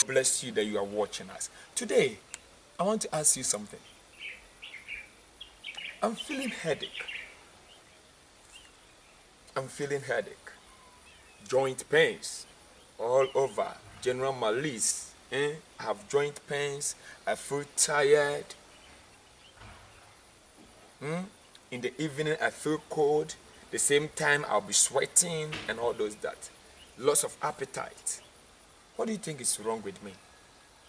Bless you that you are watching us. Today, I want to ask you something. I'm feeling headache. I'm feeling headache. Joint pains all over. General malaise. I have joint pains. I feel tired. In the evening, I feel cold. The same time, I'll be sweating and all those that. Loss of appetite. What do you think is wrong with me?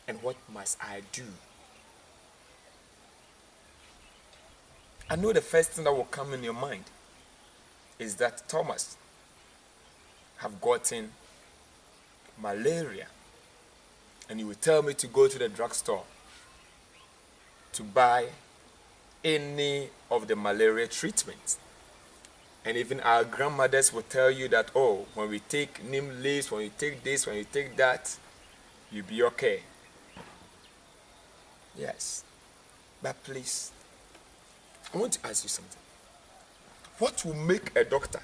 And what must I do? I know the first thing that will come in your mind is that Thomas have gotten malaria, and you will tell me to go to the drugstore to buy any of the malaria treatments. And even our grandmothers will tell you that, oh, when we take neem leaves, when you take this, when you take that, you'll be okay. Yes. But please, I want to ask you something. What will make a doctor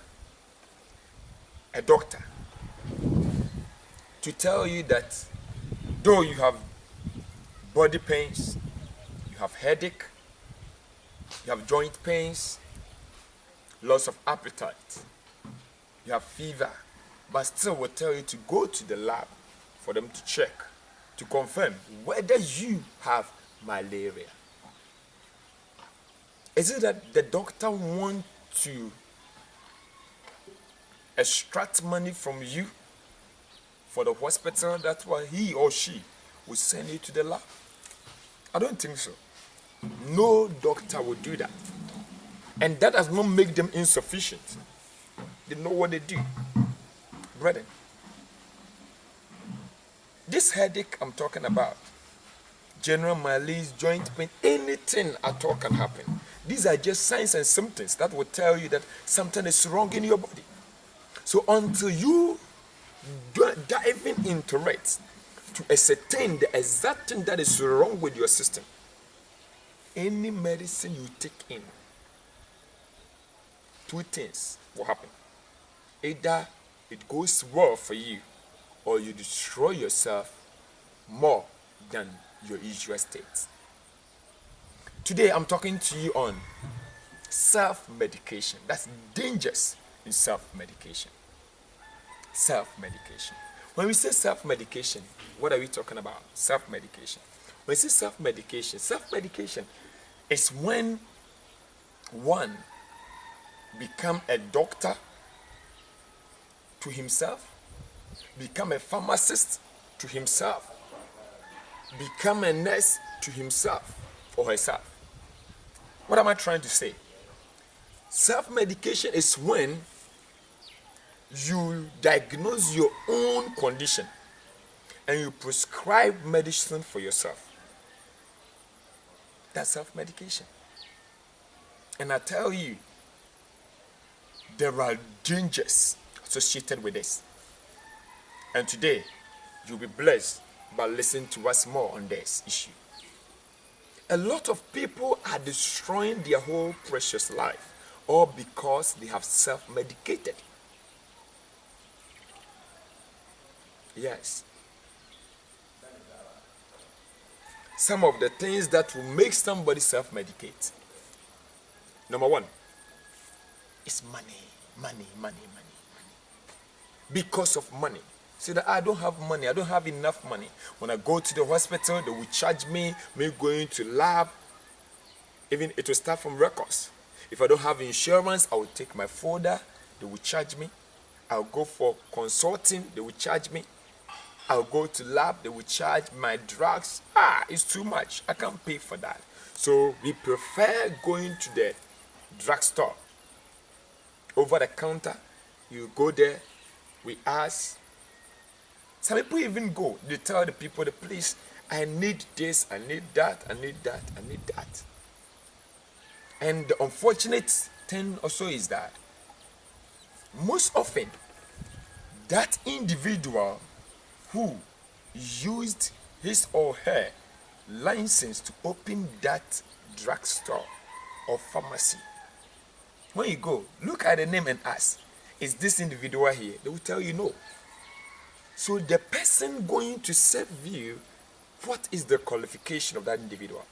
to tell you that though you have body pains, you have headache, you have joint pains, loss of appetite, you have fever, but still will tell you to go to the lab for them to check, to confirm whether you have malaria? Is it that the doctor wants to extract money from you for the hospital? That's why he or she will send you to the lab? I don't think so. No doctor will do that. And that does not make them insufficient. They know what they do. Brethren, this headache I'm talking about, general malaise, joint pain, anything at all can happen. These are just signs and symptoms that will tell you that something is wrong in your body. So until you dive into it to ascertain the exact thing that is wrong with your system, any medicine you take in, two things will happen. Either it goes well for you, or you destroy yourself more than your usual state. Today I'm talking to you on self-medication. That's dangerous in self-medication. Self-medication. When we say self-medication, what are we talking about? Self-medication. When we say self-medication is when one become a doctor to himself, become a pharmacist to himself, become a nurse to himself or herself. What am I trying to say? Self-medication is when you diagnose your own condition and you prescribe medicine for yourself. That's self-medication. And I tell you, there are dangers associated with this. And today, you'll be blessed by listening to us more on this issue. A lot of people are destroying their whole precious life, all because they have self-medicated. Yes. Some of the things that will make somebody self-medicate. Number one is money. Because of money. Say that I don't have money, I don't have enough money. When I go to the hospital, they will charge me going to lab. Even it will start from records. If I don't have insurance, I will take my folder, they will charge me. I'll go for consulting, they will charge me. I'll go to lab, they will charge my drugs. It's too much. I can't pay for that. So we prefer going to the drugstore. Over the counter, you go there, we ask. Some people even go, they tell the people, please, I need this, I need that, I need that, I need that. And the unfortunate thing also is that most often that individual who used his or her license to open that drugstore or pharmacy When you go, look at the name and ask, is this individual here? They will tell you no. So the person going to serve you, what is the qualification of that individual?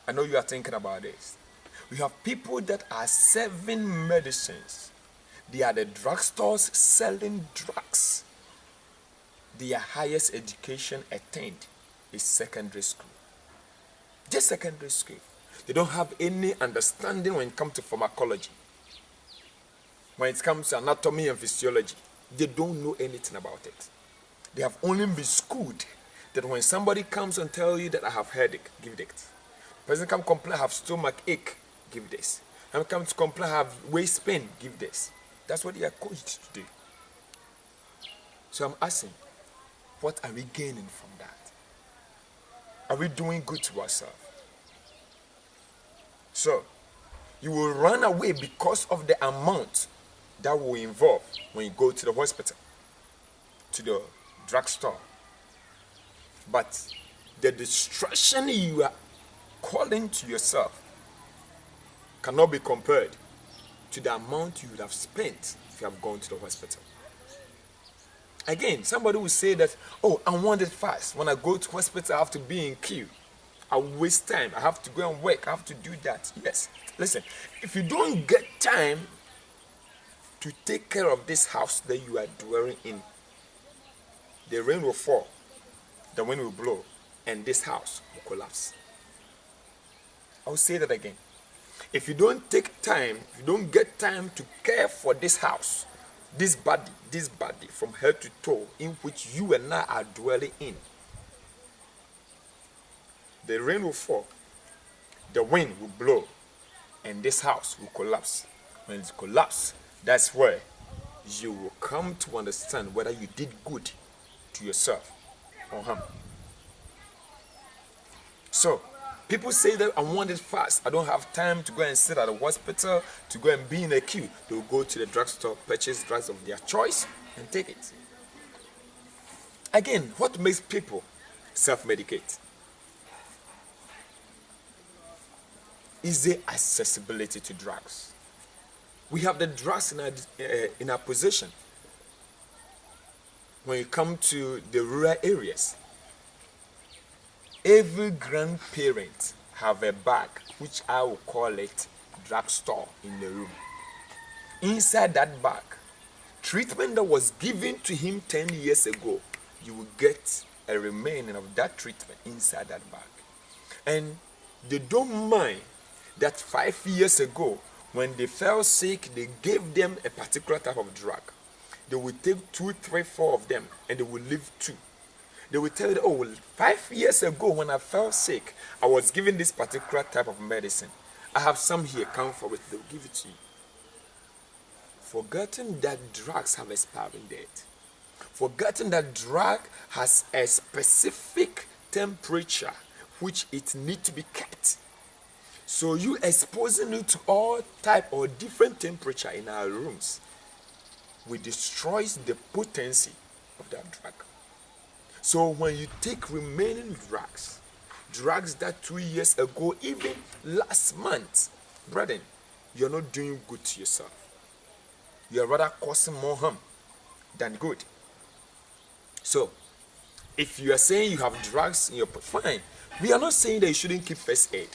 I know you are thinking about this. We have people that are serving medicines. They are the drugstores selling drugs. Their highest education attained is secondary school. Just secondary school. They don't have any understanding when it comes to pharmacology. When it comes to anatomy and physiology, they don't know anything about it. They have only been schooled that when somebody comes and tells you that I have headache, give this. Person come complain I have stomach ache, give this. And come to complain I have waist pain, give this. That's what they are coached to do. So I'm asking, what are we gaining from that? Are we doing good to ourselves? So, you will run away because of the amount that will involve when you go to the hospital, to the drugstore. But the distraction you are calling to yourself cannot be compared to the amount you would have spent if you have gone to the hospital. Again, somebody will say that, oh, I want it fast. When I go to hospital, I have to be in queue. I waste time. I have to go and work. I have to do that. Yes. Listen, if you don't get time to take care of this house that you are dwelling in, the rain will fall, the wind will blow, and this house will collapse. I'll say that again. If you don't take time, if you don't get time to care for this house, this body from head to toe in which you and I are dwelling in, the rain will fall, the wind will blow, and this house will collapse. When it collapses, that's where you will come to understand whether you did good to yourself or harm. So, people say that I want it fast. I don't have time to go and sit at the hospital, to go and be in a queue. They will go to the drugstore, purchase drugs of their choice, and take it. Again, what makes people self-medicate? Is the accessibility to drugs. We have the drugs in our possession. When you come to the rural areas, every grandparent have a bag, which I will call it drugstore, in the room. Inside that bag, treatment that was given to him 10 years ago, you will get a remaining of that treatment inside that bag. And they don't mind that 5 years ago, when they fell sick, they gave them a particular type of drug. They will take 2, 3, 4 of them, and they will leave 2. They will tell you, oh, well, 5 years ago when I fell sick, I was given this particular type of medicine. I have some here, come for it, they'll give it to you. Forgetting that drugs have expiring date. Forgetting that drug has a specific temperature which it needs to be kept. So you exposing it to all type or different temperature in our rooms will destroys the potency of that drug. So when you take remaining drugs that 2 years ago, even last month, brethren, you're not doing good to yourself. You're rather causing more harm than good. So, if you are saying you have drugs in your fine, we are not saying that you shouldn't keep first aid.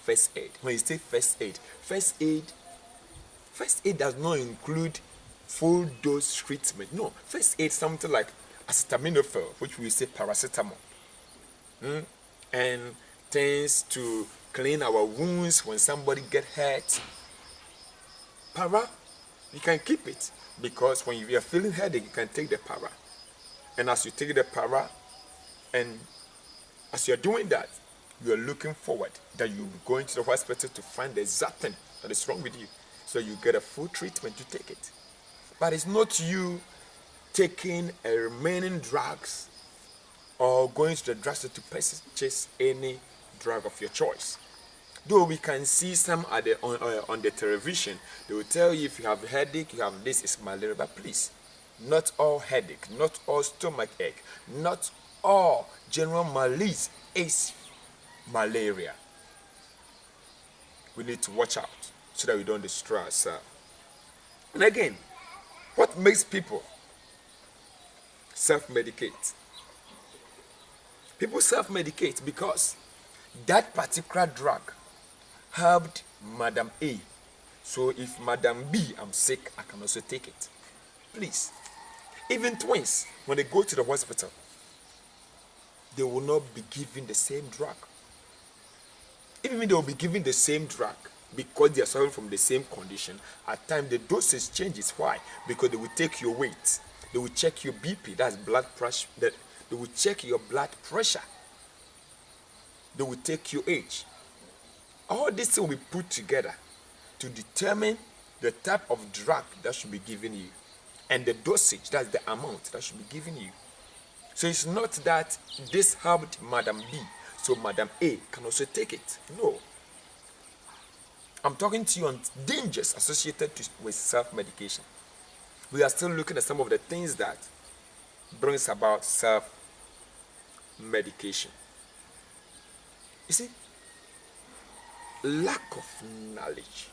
First aid. When you say first aid does not include full dose treatment. No, first aid something like acetaminophen, which we say paracetamol, and things to clean our wounds when somebody get hurt. Para, you can keep it, because when you are feeling headache, you can take the para, and as you take the para, and as you are doing that, you are looking forward that you will be going to the hospital to find the exact thing that is wrong with you, so you get a full treatment to take it. But it's not you taking a remaining drugs or going to the drugstore to purchase any drug of your choice. Though we can see some on the television, they will tell you if you have a headache, you have this, it's malaria. But please, not all headache, not all stomach ache, not all general malaise is malaria. we need to watch out so that we don't destroy ourselves. And again, what makes people self-medicate? People self-medicate because that particular drug helped Madam A. So if Madam B, I'm sick, I can also take it. Please. Even twins, when they go to the hospital, they will not be given the same drug. Even if they will be given the same drug, because they are suffering from the same condition, at times the dosage changes. Why? Because they will take your weight, they will check your BP, that's blood pressure, they will check your blood pressure, they will take your age. All this thing will be put together to determine the type of drug that should be given you and the dosage, that's the amount that should be given you. So it's not that this helped Madam B, so Madam A can also take it. No. I'm talking to you on dangers associated with self-medication. We are still looking at some of the things that brings about self-medication. You see, lack of knowledge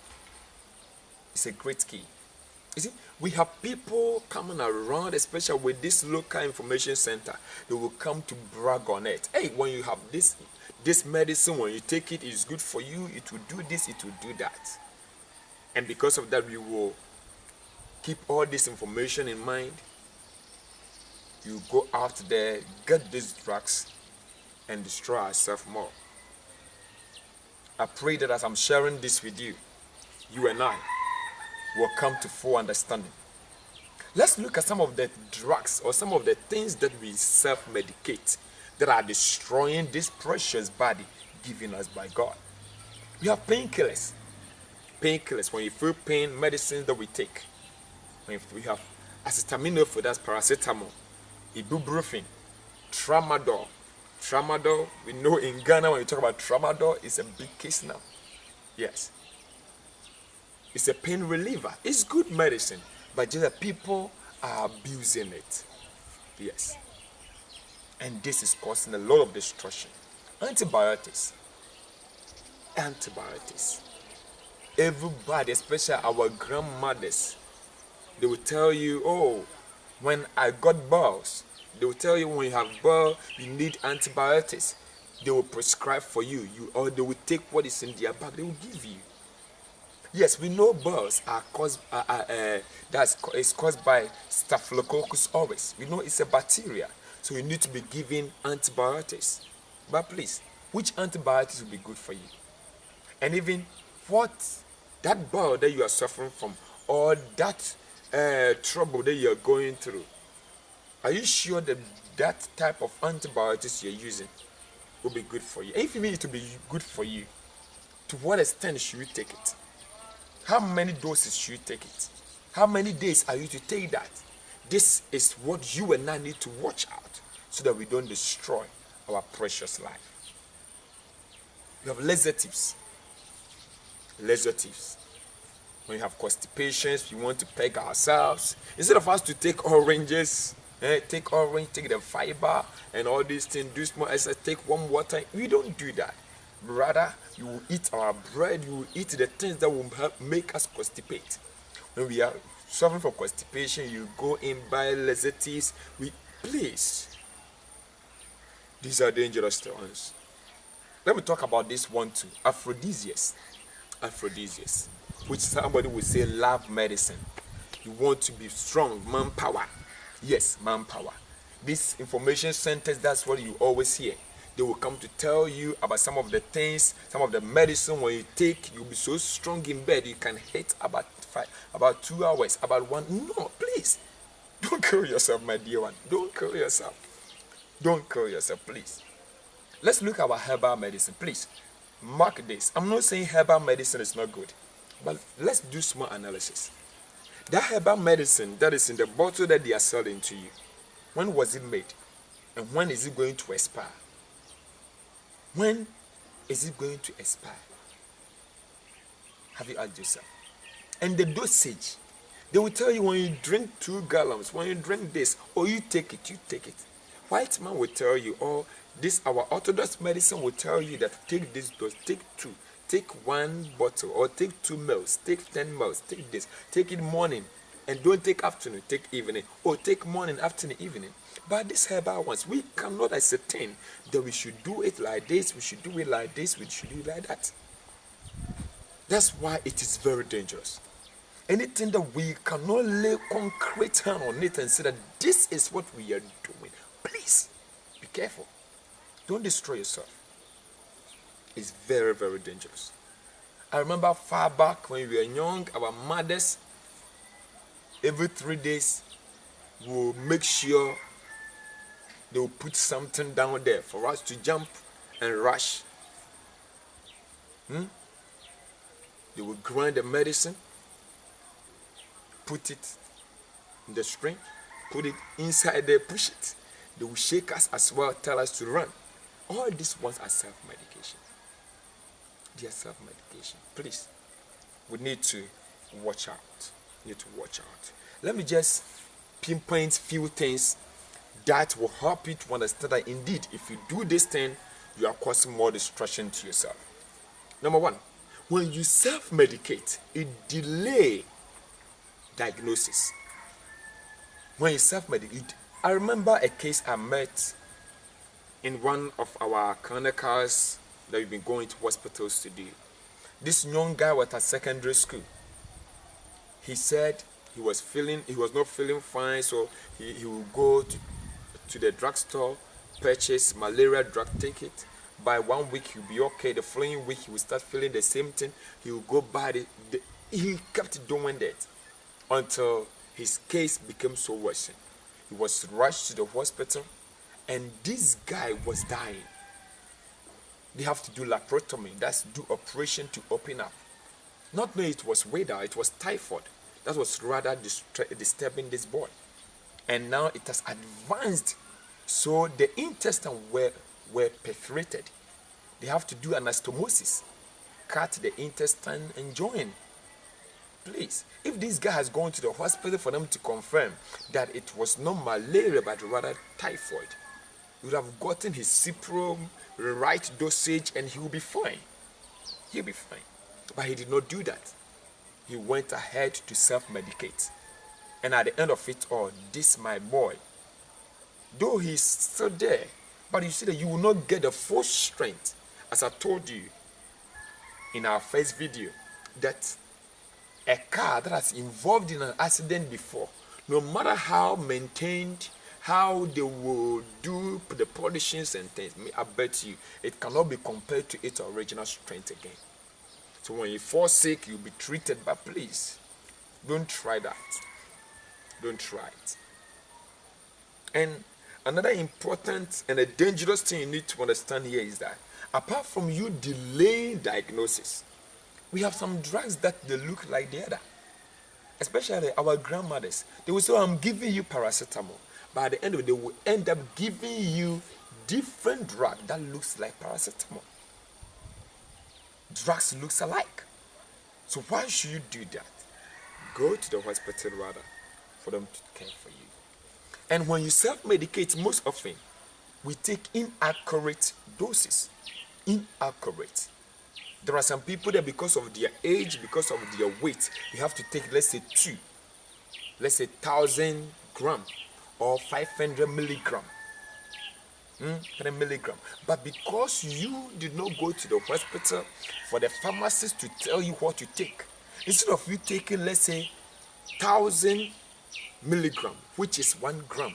is a great key. You see, we have people coming around, especially with this local information center. They will come to brag on it. Hey, when you have this medicine, when you take it, it's good for you. It will do this, it will do that. And because of that, we will keep all this information in mind. You go out there, get these drugs, and destroy ourselves more. I pray that as I'm sharing this with you, you and I will come to full understanding. Let's look at some of the drugs or some of the things that we self-medicate that are destroying this precious body given us by God. We have painkillers. Painkillers, when you feel pain, medicines that we take. When we have acetaminophen, that's paracetamol, ibuprofen, tramadol. Tramadol, we know in Ghana when you talk about tramadol, it's a big case now. Yes. It's a pain reliever. It's good medicine, but just that people are abusing it. Yes. And this is causing a lot of destruction. Antibiotics. Antibiotics. Everybody, especially our grandmothers, they will tell you, oh, when I got boils, they will tell you when you have boils, you need antibiotics. They will prescribe for you, or they will take what is in their bag, they will give you. Yes, we know boils are caused. It's caused by Staphylococcus aureus. We know it's a bacteria, so you need to be given antibiotics. But please, which antibiotics will be good for you? And even what that boil that you are suffering from, or that trouble that you are going through, are you sure that that type of antibiotics you're using will be good for you? And if you need it to be good for you, to what extent should you take it? How many doses should you take it? How many days are you to take that? This is what you and I need to watch out so that we don't destroy our precious life. We have laxatives. Laxatives. When you have constipations, we want to peg ourselves. Instead of us to take oranges, take orange, take the fiber and all these things, do small exercise, take warm water. We don't do that. Rather, you will eat our bread, you will eat the things that will help make us constipate. When we are suffering from constipation, you go in, buy laxatives. Please, these are dangerous ones. Let me talk about this one too. Aphrodisiacs. Aphrodisiacs, which somebody would say love medicine. You want to be strong, manpower. Yes, manpower. These information centers, that's what you always hear. They will come to tell you about some of the things, some of the medicine when you take, you'll be so strong in bed, you can hit about 2 hours, about 1. No, please. Don't kill yourself, my dear one. Don't kill yourself. Don't kill yourself, please. Let's look at our herbal medicine, please. Mark this. I'm not saying herbal medicine is not good, but let's do small analysis. That herbal medicine that is in the bottle that they are selling to you, when was it made? And when is it going to expire? When is it going to expire? Have you asked yourself? And the dosage, they will tell you when you drink 2 gallons, when you drink this, or you take it, you take it. White man will tell you, or this our orthodox medicine will tell you that take this dose, take 2, take one bottle or take 2 meals, take 10 meals, take this, take it morning, and don't take afternoon, take evening, or take morning, afternoon, evening. But these herbal ones, we cannot ascertain that we should do it like this, we should do it like this, we should do it like that. That's why it is very dangerous. Anything that we cannot lay concrete hand on it and say that this is what we are doing, please be careful. Don't destroy yourself. It's very, very dangerous. I remember far back when we were young, our mothers, every 3 days, will make sure they will put something down there for us to jump and rush. They will grind the medicine, put it in the stream, put it inside there, push it. They will shake us as well, tell us to run. All these ones are self-medication. They are self-medication. Please, we need to watch out. Let me just pinpoint few things that will help you to understand that indeed, if you do this thing, you are causing more destruction to yourself. Number one, when you self-medicate, it delays diagnosis. When you self-medicate, I remember a case I met in one of our clinicals that we've been going to hospitals to do. This young guy was at secondary school. He said he was not feeling fine, so he would go to the drugstore, purchase malaria drug, take it. By 1 week he'll be okay. The following week he will start feeling the same thing. He will go by he kept doing that until his case became so worse. He was rushed to the hospital, and this guy was dying. They have to do laparotomy, that's do operation to open up. Not knowing it was weather, it was typhoid. That was rather disturbing this boy. And now it has advanced, so the intestines were perforated. They have to do anastomosis, cut the intestine and join. Please, if this guy has gone to the hospital for them to confirm that it was not malaria but rather typhoid, he would have gotten his Cipro right dosage and he will be fine. He'll be fine. But he did not do that. He went ahead to self-medicate. And at the end of it all, this my boy, though he's still there, but you see that you will not get the full strength. As I told you in our first video, that a car that has involved in an accident before, no matter how maintained, how they will do the polishings and things, I bet you it cannot be compared to its original strength again. So when you fall sick, you'll be treated, but please, don't try that. Don't try it. And another important and a dangerous thing you need to understand here is that apart from you delaying diagnosis, we have some drugs that they look like the other. Especially our grandmothers. They will say, I'm giving you paracetamol. But at the end of it, they will end up giving you different drug that looks like paracetamol. Drugs looks alike. So why should you do that? Go to the hospital rather for them to care for you. And when you self-medicate, most often we take inaccurate doses. Inaccurate. There are some people that because of their age, because of their weight, you have to take, let's say 1,000 grams or 500 milligram. 3 milligram. But because you did not go to the hospital for the pharmacist to tell you what to take, instead of you taking, let's say, 1,000 milligram, which is 1 gram,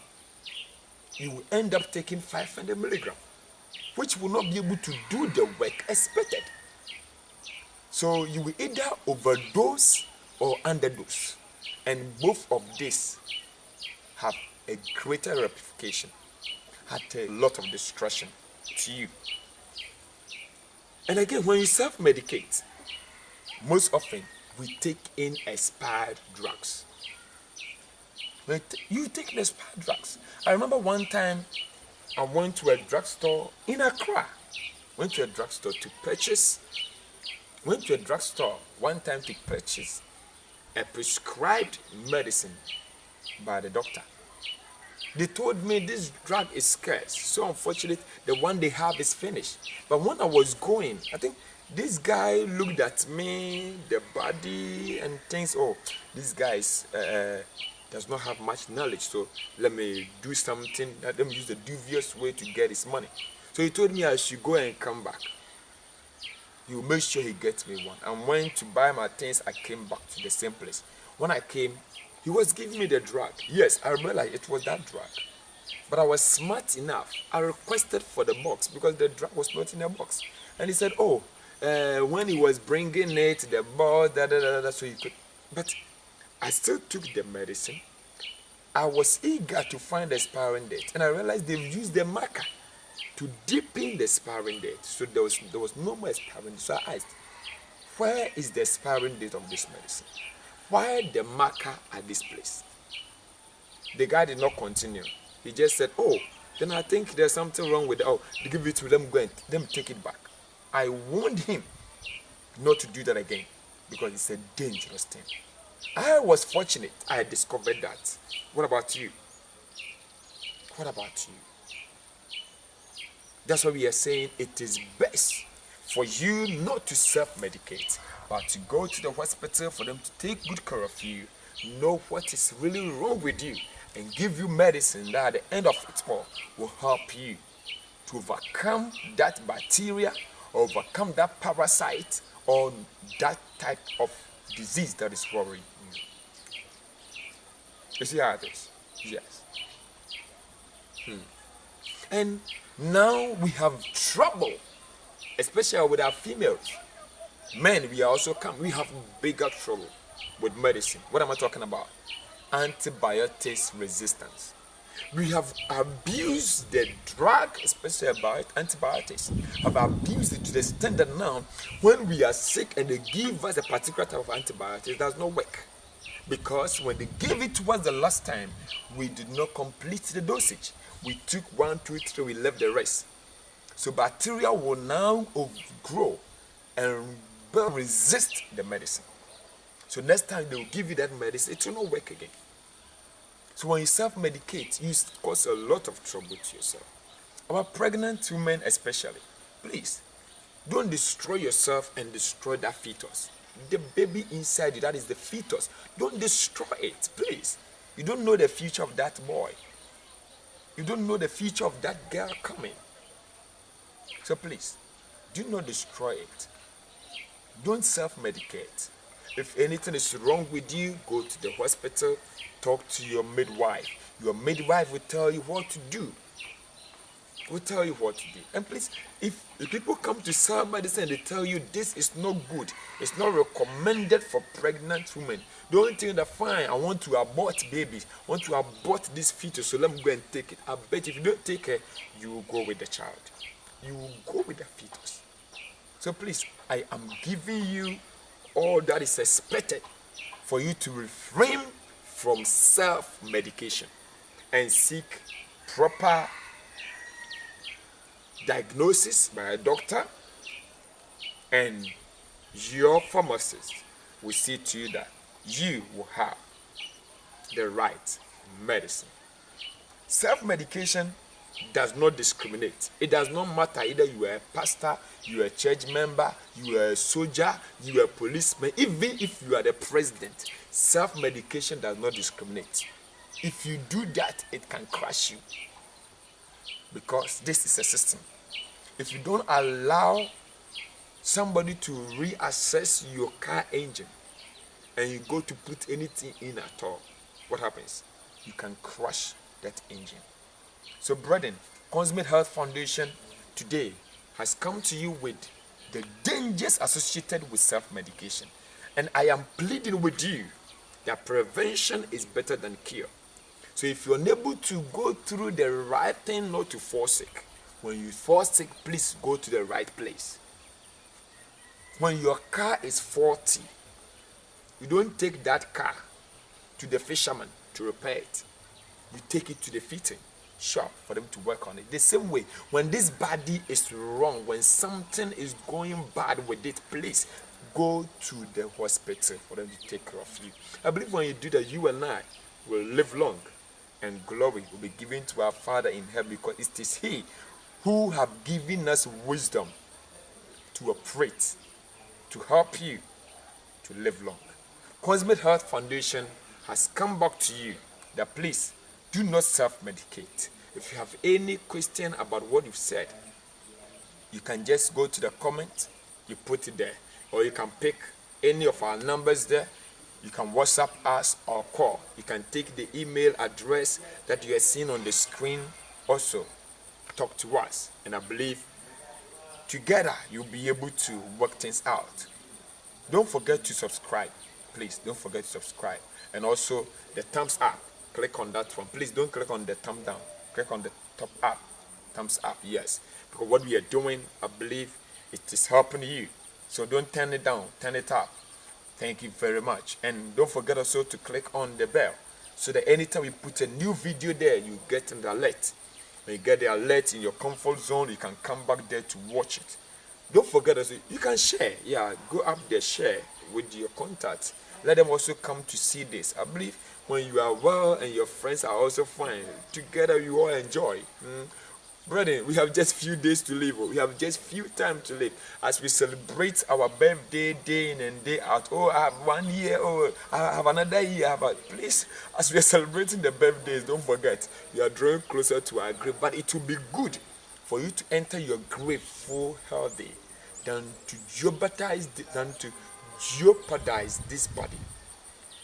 you will end up taking 500 milligram, which will not be able to do the work expected. So you will either overdose or underdose, and both of these have a greater ramification, had a lot of destruction to you. And again, when you self-medicate, most often we take in expired drugs. You take in expired drugs. I remember one time I went to a drugstore in Accra. Went to a drugstore one time to purchase a prescribed medicine by the doctor. They told me this drug is scarce, so unfortunately the one they have is finished. But when I was going, I think This guy looked at me, the body, and thinks, oh, this guy does not have much knowledge, so let me do something, let me use the dubious way to get his money. So he told me I should go and come back. He will make sure he gets me one. And when to buy my things, I came back to the same place. When I came, he was giving me the drug. Yes, I realized it was that drug. But I was smart enough. I requested for the box because the drug was not in the box. And he said, oh, when he was bringing it, the box, so he could. But I still took the medicine. I was eager to find the expiring date. And I realized they've used the marker to deepen the expiring date. So there was no more expiring date. So I asked, where is the expiring date of this medicine? Why the marker at this place? The guy did not continue. He just said, oh, then I think there's something wrong with it. Oh, they give it to them, go and them take it back. I warned him not to do that again because it's a dangerous thing. I was fortunate I discovered that. What about you? What about you? That's why we are saying it is best for you not to self-medicate, but to go to the hospital for them to take good care of you, know what is really wrong with you, and give you medicine that at the end of it all will help you to overcome that bacteria, or overcome that parasite, or that type of disease that is worrying you. You see how it is? Yes. And now we have trouble, especially with our females. Men, we are also we have bigger trouble with medicine. What am I talking about? Antibiotics resistance. We have abused the drug, especially about antibiotics. Have abused it to the extent that now, when we are sick and they give us a particular type of antibiotics, it does not work. Because when they gave it to us the last time, we did not complete the dosage. We took 1, 2, 3, we left the rest. So bacteria will now grow and resist the medicine. So next time they will give you that medicine, it will not work again. So when you self-medicate, you cause a lot of trouble to yourself. Our pregnant women especially, please, don't destroy yourself and destroy that fetus. The baby inside you, that is the fetus. Don't destroy it, please. You don't know the future of that boy. You don't know the future of that girl coming. So please, do not destroy it. Don't self-medicate. If anything is wrong with you, go to the hospital, talk to your midwife. Your midwife will tell you what to do. Will tell you what to do. And please, if people come to self-medicine and they tell you this is not good, it's not recommended for pregnant women, don't think that fine, I want to abort babies, I want to abort this fetus, so let me go and take it. I bet if you don't take it, you will go with the child. You will go with the fetus. So please, I am giving you all that is expected for you to refrain from self-medication and seek proper diagnosis by a doctor, and your pharmacist will see to you that you will have the right medicine. Self-medication does not discriminate. It does not matter either you are a pastor, you are a church member, you are a soldier, you are a policeman, even if you are the president. Self-medication does not discriminate. If you do that, it can crush you. Because this is a system. If you don't allow somebody to reassess your car engine and you go to put anything in at all, what happens? You can crush that engine. So brethren, Consummate Health Foundation today has come to you with the dangers associated with self-medication. And I am pleading with you that prevention is better than cure. So if you're unable to go through the right thing not to fall sick, when you fall sick, please go to the right place. When your car is faulty, you don't take that car to the fisherman to repair it. You take it to the fitting shop for them to work on it. The same way, when this body is wrong, when something is going bad with it, please go to the hospital for them to take care of you. I believe when you do that, you and I will live long, and glory will be given to our Father in heaven, because it is He who have given us wisdom to operate, to help you to live long. Consummate Health Foundation has come back to you that please do not self-medicate. If you have any question about what you've said, you can just go to the comment, you put it there, or you can pick any of our numbers there. You can WhatsApp us or call. You can take the email address that you are seeing on the screen. Also, talk to us, and I believe together you'll be able to work things out. Don't forget to subscribe. Please don't forget to subscribe. And also the thumbs up. Click on that one. Please don't click on the thumb down. Click on the top up. Thumbs up, yes. Because what we are doing, I believe it is helping you. So don't turn it down, turn it up. Thank you very much. And don't forget also to click on the bell so that anytime we put a new video there, you get an alert. When you get the alert in your comfort zone, you can come back there to watch it. Don't forget also, you can share. Yeah, go up there, share with your contacts. Let them also come to see this. I believe when you are well and your friends are also fine, together you all enjoy. Brethren, we have just few days to live. We have just few time to live as we celebrate our birthday day in and day out. Oh, I have 1 year. Oh, I have another year. Please, as we are celebrating the birthdays, don't forget you are drawing closer to our grave. But it will be good for you to enter your grave full healthy than to jeopardize this body.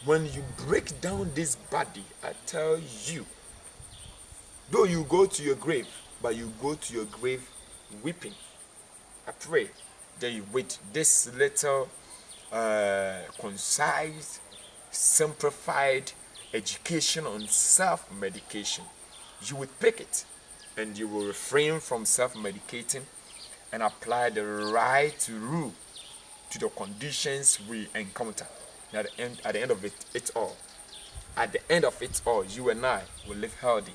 When you break down this body, I tell you, though you go to your grave, but you go to your grave weeping. I pray that you with this little concise, simplified education on self-medication, you would pick it and you will refrain from self-medicating and apply the right rule to the conditions we encounter. And at the end of it all, you and I will live healthy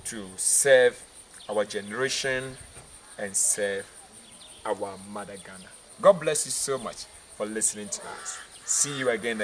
to serve our generation and serve our mother Ghana. God bless you so much for listening to us. See you again.